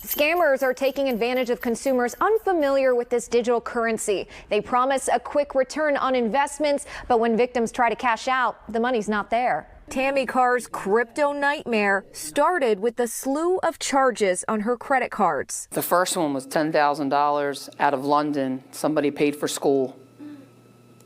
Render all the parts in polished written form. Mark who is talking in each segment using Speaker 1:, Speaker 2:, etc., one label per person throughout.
Speaker 1: Scammers are taking advantage of consumers unfamiliar with this digital currency. They promise a quick return on investments, but when victims try to cash out, the money's not there. Tammy Carr's crypto nightmare started with the slew of charges on her credit cards.
Speaker 2: The first one was $10,000 out of London. Somebody paid for school.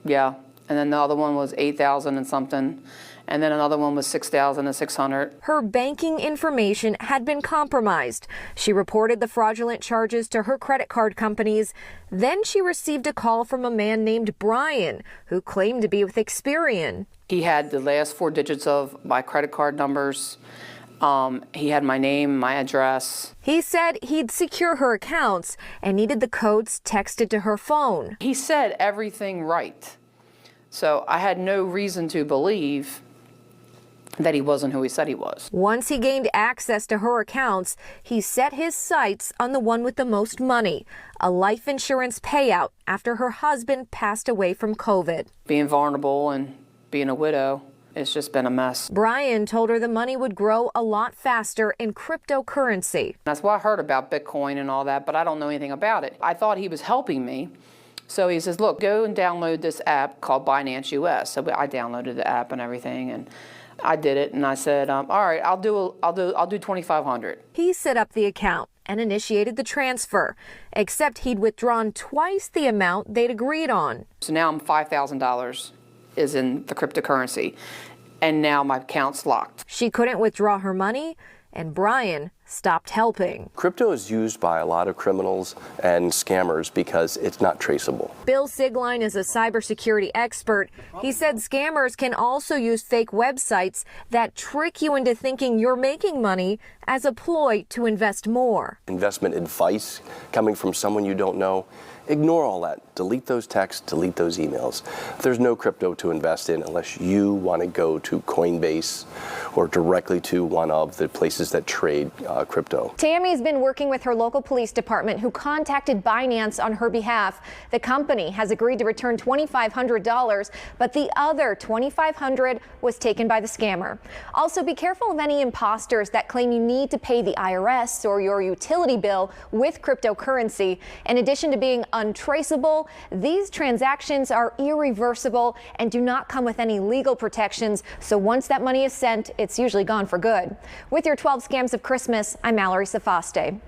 Speaker 2: Yeah. And then the other one was $8,000 and something. And then another one was $6,600.
Speaker 1: Her banking information had been compromised. She reported the fraudulent charges to her credit card companies. Then she received a call from a man named Brian, who claimed to be with Experian.
Speaker 2: He had the last 4 digits of my credit card numbers. He had my name, my address.
Speaker 1: He said he'd secure her accounts and needed the codes texted to her phone.
Speaker 2: He said everything right. So I had no reason to believe that he wasn't who he said he was.
Speaker 1: Once he gained access to her accounts, he set his sights on the one with the most money, a life insurance payout after her husband passed away from COVID.
Speaker 2: Being vulnerable and being a widow, it's just been a mess.
Speaker 1: Brian told her the money would grow a lot faster in cryptocurrency.
Speaker 2: That's why I heard about Bitcoin and all that, but I don't know anything about it. I thought he was helping me. So he says, look, go and download this app called Binance US. So I downloaded the app and everything, and I did it, and I said, all right, I'll do $2,500.
Speaker 1: He set up the account and initiated the transfer, except he'd withdrawn twice the amount they'd agreed on.
Speaker 2: So now I'm $5,000 is in the cryptocurrency, and now my account's locked.
Speaker 1: She couldn't withdraw her money, and Brian stopped helping.
Speaker 3: Crypto is used by a lot of criminals and scammers because it's not traceable.
Speaker 1: Bill Sigline is a cybersecurity expert. He said scammers can also use fake websites that trick you into thinking you're making money as a ploy to invest more.
Speaker 3: Investment advice coming from someone you don't know, ignore all that. Delete those texts, delete those emails. There's no crypto to invest in unless you want to go to Coinbase or directly to one of the places that trade crypto.
Speaker 1: Tammy's been working with her local police department, who contacted Binance on her behalf. The company has agreed to return $2,500, but the other $2,500 was taken by the scammer. Also, be careful of any imposters that claim you need to pay the IRS or your utility bill with cryptocurrency. In addition to being untraceable, these transactions are irreversible and do not come with any legal protections. So once that money is sent, it's usually gone for good. With your 12 scams of Christmas, I'm Mallory Sofastaii.